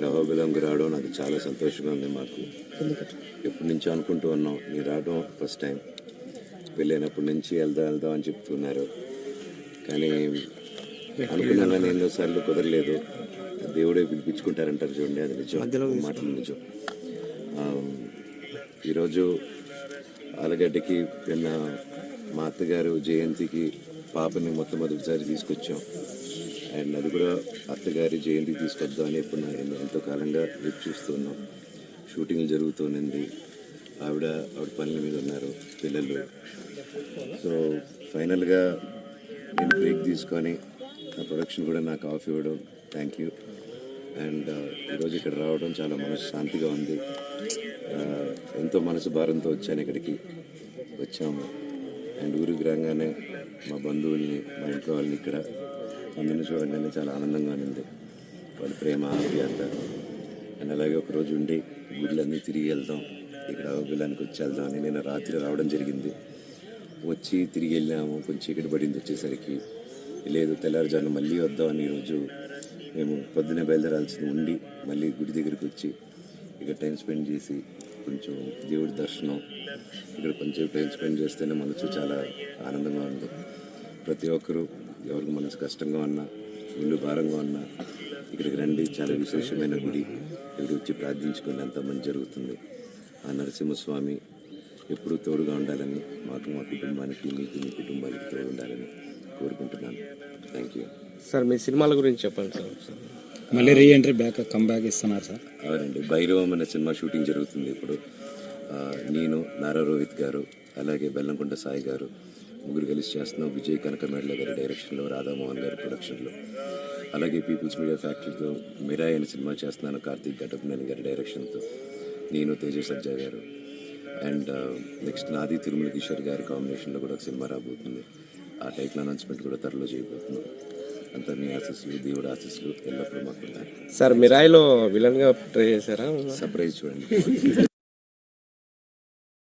గ్రహోబిలంకి రావడం నాకు చాలా సంతోషంగా ఉంది. మాకు ఎప్పటి నుంచో అనుకుంటూ ఉన్నాం, నేను రావడం ఫస్ట్ టైం. వెళ్ళినప్పటి నుంచి వెళ్దాం అని చెప్తున్నారు, కానీ అనుకున్నాను కానీ ఎన్నోసార్లు కుదరలేదు. దేవుడే పిలిపించుకుంటారంటారు చూడండి, అది నిజం, మాటలు నిజం. ఈరోజు ఆలగడ్డకి నిన్న మా అత్తగారు జయంతికి పాపని మొట్టమొదటిసారి తీసుకొచ్చాం. అండ్ అది కూడా అత్తగారి జయంతికి తీసుకొద్దామని ఎప్పుడు ఎంతో కాలంగా వెయిట్ చూస్తున్నాం. షూటింగ్లు జరుగుతూనింది, ఆవిడ పనుల మీద ఉన్నారు, పిల్లలు. సో ఫైనల్గా నేను బ్రేక్ తీసుకొని నా ప్రొడక్షన్ కూడా నాకు ఆఫ్ ఇవ్వడం, థ్యాంక్ యూ. అండ్ ఈరోజు ఇక్కడ రావడం చాలా మనశ్శాంతిగా ఉంది. ఎంతో మనసు భారంతో వచ్చాను, ఇక్కడికి వచ్చాము. అండ్ ఊరికి రాగానే మా బంధువుల్ని, మా ఇంట్లో వాళ్ళని ఇక్కడ అందరిని చూడగానే చాలా ఆనందంగా ఉంది. వాళ్ళ ప్రేమ ఆప్యాయత. అండ్ అలాగే ఒకరోజు ఉండి గుడ్లన్నీ తిరిగి వెళ్దాం, ఇక్కడ బిల్లానికి వచ్చి వెళ్దాం అని నేను రాత్రి రావడం జరిగింది. వచ్చి తిరిగి వెళ్ళాము, కొంచెం చీకటి పడింది వచ్చేసరికి. లేదు, తెల్లారుజాను మళ్ళీ వద్దామని ఈరోజు మేము పొద్దున్నే బయలుదేరాల్సింది ఉండి మళ్ళీ గుడి దగ్గరికి వచ్చి ఇక్కడ టైం స్పెండ్ చేసి కొంచెం దేవుడి దర్శనం, ఇక్కడ కొంచెం టైం స్పెండ్ చేస్తేనే మనసు చాలా ఆనందంగా ఉంది. ప్రతి ఒక్కరూ ఎవరికి మనసు కష్టంగా ఉన్నా, ఇల్లు భారంగా ఉన్నా ఇక్కడికి రండి. చాలా విశేషమైన గుడి, ఇక్కడ వచ్చి ప్రార్థించుకుని అంత మంచి జరుగుతుంది. ఆ నరసింహస్వామి ఎప్పుడూ తోడుగా ఉండాలని, మాకు, మా కుటుంబానికి, మీకు, మీ కుటుంబానికి తోడు ఉండాలని కోరుకుంటున్నాను. Thank you sir. మీ సినిమాల గురించి చెప్పండి సార్. మళ్ళీ రీఎంట్రీ కమ్బ్యాక్ ఇస్తున్నారు సార్? అవునండి, భైరవం అనే సినిమా షూటింగ్ జరుగుతుంది ఇప్పుడు. నేను, నారా రోహిత్ గారు, అలాగే బెల్లంకొండ సాయి గారు ముగ్గురు కలిసి చేస్తున్నాం. విజయ్ కనకమేడల గారి డైరెక్షన్లో, రాధామోహన్ గారి ప్రొడక్షన్లో. అలాగే పీపుల్స్ మీడియా ఫ్యాక్టరీతో మిరాయ్ అనే సినిమా చేస్తున్నాను, కార్తీక్ ఘటప్నేని గారి డైరెక్షన్తో. నేను, తేజ సజ్జా గారు. అండ్ నెక్స్ట్ నాది తిరుమల కిషోర్ గారి కాంబినేషన్లో కూడా ఒక సినిమా రాబోతుంది. ఆ టైటిల్ అనౌన్స్మెంట్ కూడా త్వరలో చేయబోతున్నాం. అంతా మీ ఆశీస్సులు, దేవుడు ఆశీస్సులు ఎల్లప్పుడూ మాకు ఉంటాయి. సార్, మిరాయిలో విలన్గా ట్రై చేశారా? సర్ప్రైజ్ చూడండి.